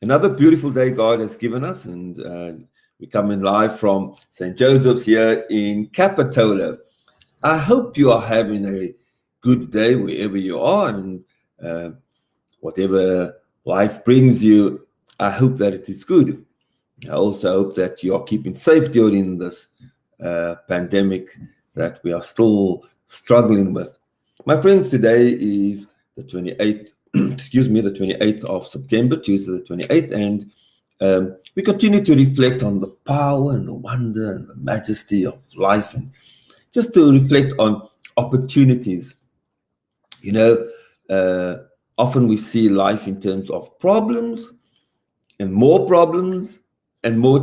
Another beautiful day God has given us, and we're coming live from St. Joseph's here in Capitola. I hope you are having a good day wherever you are, and whatever life brings you, I hope that it is good. I also hope that you are keeping safe during this pandemic that we are still struggling with. My friends, today is the 28th, the 28th of September, Tuesday the 28th, and we continue to reflect on the power and the wonder and the majesty of life, and just to reflect on opportunities. Often we see life in terms of problems and more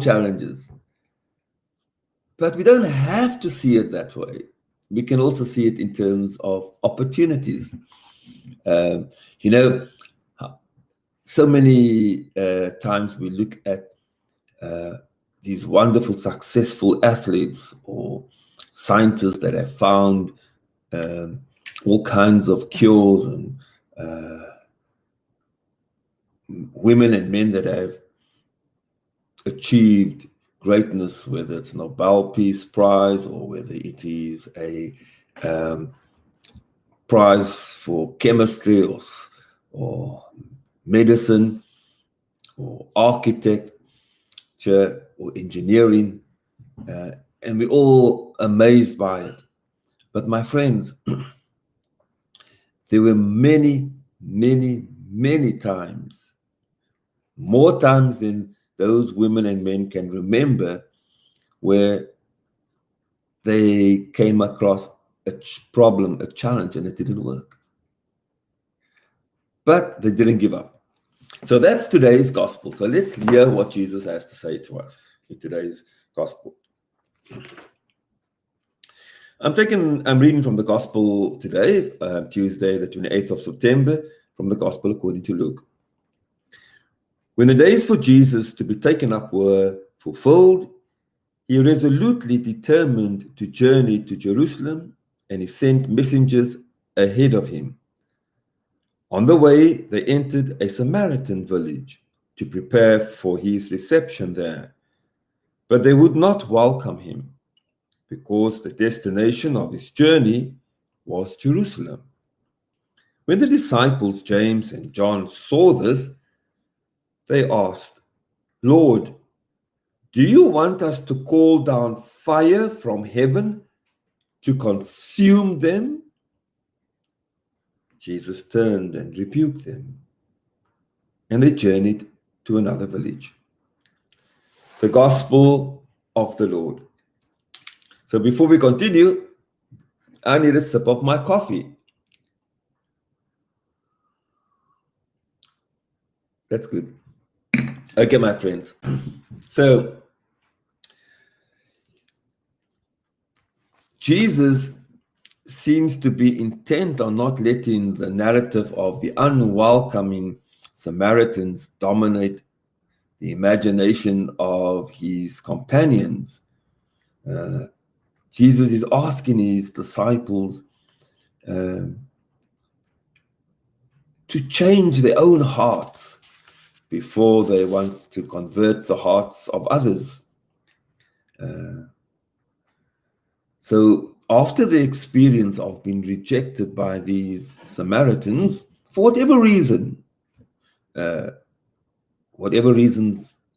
challenges. But we don't have to see it that way. We can also see it in terms of opportunities. So many times we look at these wonderful, successful athletes or scientists that have found all kinds of cures, and women and men that have achieved greatness, whether it's Nobel Peace Prize or whether it is a prize for chemistry or medicine or architecture or engineering, and we're all amazed by it. But my friends, there were many, many, many times, more times than those women and men can remember, where they came across a problem, a challenge, and it didn't work. But they didn't give up. So that's today's gospel. So let's hear what Jesus has to say to us in today's gospel. I'm reading from the gospel today, Tuesday, the 28th of September, from the gospel according to Luke. When the days for Jesus to be taken up were fulfilled, he resolutely determined to journey to Jerusalem, and he sent messengers ahead of him. On the way, they entered a Samaritan village to prepare for his reception there. But they would not welcome him, because the destination of his journey was Jerusalem. When the disciples James and John saw this, they asked, "Lord, do you want us to call down fire from heaven to consume them?" Jesus turned and rebuked them, and they journeyed to another village. The gospel of the Lord. So before we continue, I need a sip of my coffee. That's good. Okay, my friends. So Jesus seems to be intent on not letting the narrative of the unwelcoming Samaritans dominate the imagination of his companions. Jesus is asking his disciples to change their own hearts before they want to convert the hearts of others. So after the experience of being rejected by these Samaritans, for whatever reasons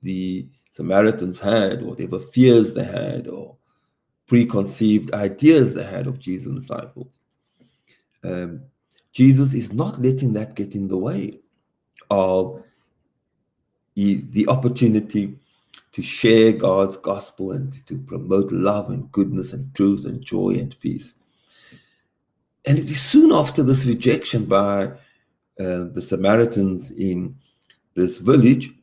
the Samaritans had, whatever fears they had, or preconceived ideas they had of Jesus' and disciples, Jesus is not letting that get in the way of the opportunity to share God's gospel and to promote love and goodness and truth and joy and peace. And it is soon after this rejection by the Samaritans in this village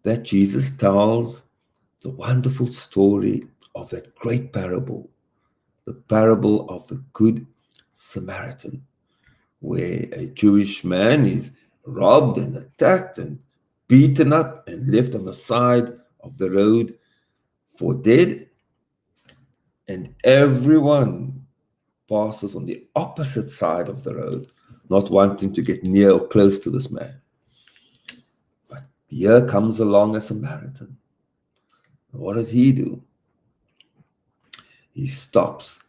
that Jesus tells the wonderful story of that great parable, the parable of the Good Samaritan, where a Jewish man is robbed and attacked and beaten up and left on the side of the road for dead, and everyone passes on the opposite side of the road, not wanting to get near or close to this man. But here comes along a Samaritan. What does he do? He stops.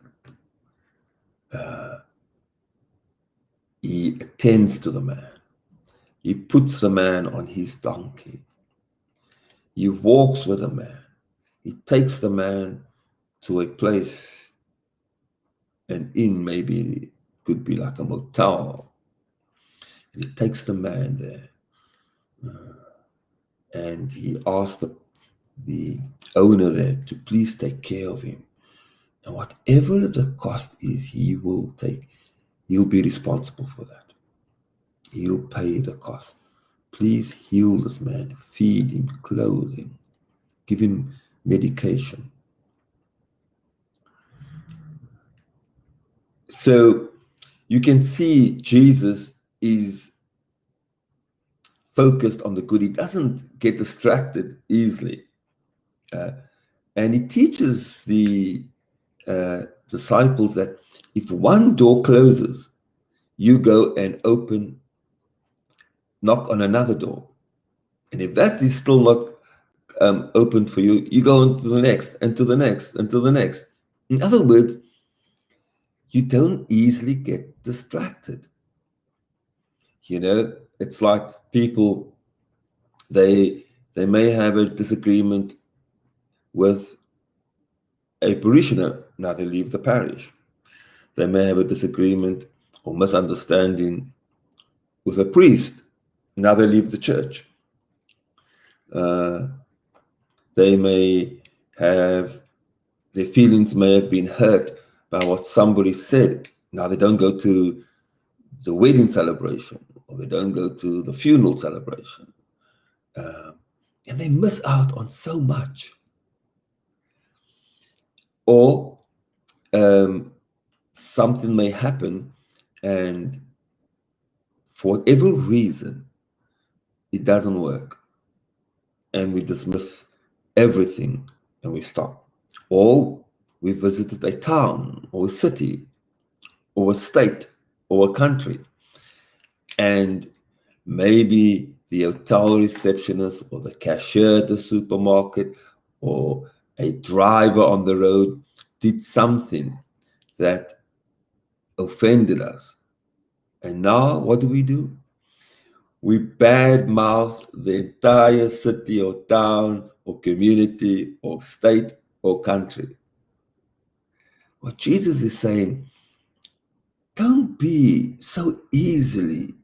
He attends to the man. He puts the man on his donkey. He walks with the man. He takes the man to a place, an inn, maybe could be like a motel. He takes the man there, and he asks the owner there to please take care of him. And whatever the cost is, he'll be responsible for that. He'll pay the cost. Please heal this man, feed him, clothe him, give him medication. So you can see Jesus is focused on the good. He doesn't get distracted easily. And he teaches the disciples that if one door closes, you go and knock on another door. And if that is still not opened for you, you go on to the next, and to the next, and to the next. In other words, you don't easily get distracted. It's like people, they may have a disagreement with a parishioner. Now they leave the parish. They may have a disagreement or misunderstanding with a priest. Now they leave the church. They may have, their feelings may have been hurt by what somebody said. Now they don't go to the wedding celebration, or they don't go to the funeral celebration. And they miss out on so much. Or something may happen, and for whatever reason, it doesn't work. And we dismiss everything and we stop. Or we visited a town or a city or a state or a country, and maybe the hotel receptionist or the cashier at the supermarket or a driver on the road did something that offended us. And now what do? We badmouth the entire city or town or community or state or country. What Jesus is saying, don't be so easily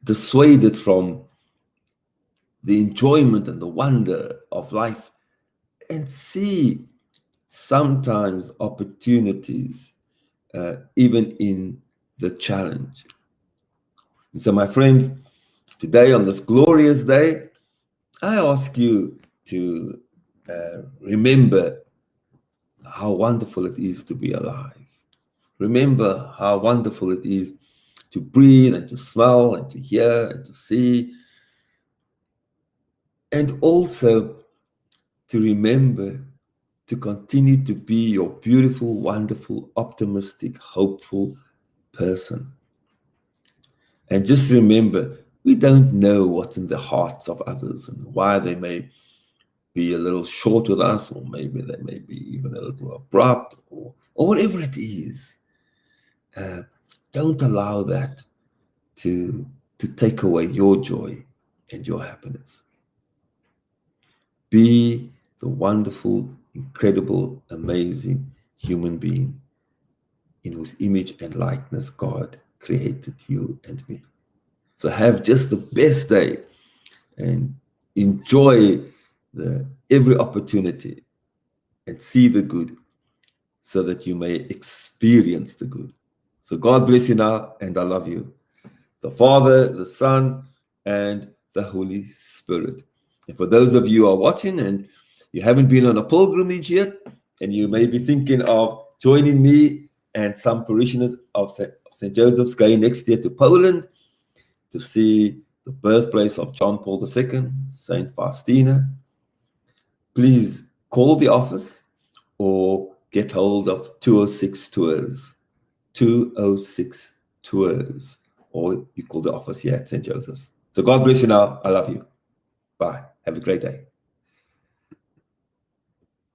dissuaded from the enjoyment and the wonder of life, and see sometimes opportunities even in the challenge. And so, my friends, today on this glorious day, I ask you to remember how wonderful it is to be alive. Remember how wonderful it is to breathe and to smell and to hear and to see. And also to remember to continue to be your beautiful, wonderful, optimistic, hopeful person. And just remember, we don't know what's in the hearts of others and why they may be a little short with us, or maybe they may be even a little abrupt, or whatever it is. Don't allow that to take away your joy and your happiness. Be the wonderful, incredible, amazing human being in whose image and likeness God created you and me. So have just the best day and enjoy every opportunity and see the good so that you may experience the good. So God bless you now, and I love you. The Father, the Son, and the Holy Spirit. And for those of you who are watching and you haven't been on a pilgrimage yet, and you may be thinking of joining me and some parishioners of St. Joseph's going next year to Poland to see the birthplace of John Paul II, St. Faustina, please call the office or get hold of 206 Tours, 206 Tours, or you call the office here at St. Joseph's. So God bless you now. I love you. Bye. Have a great day.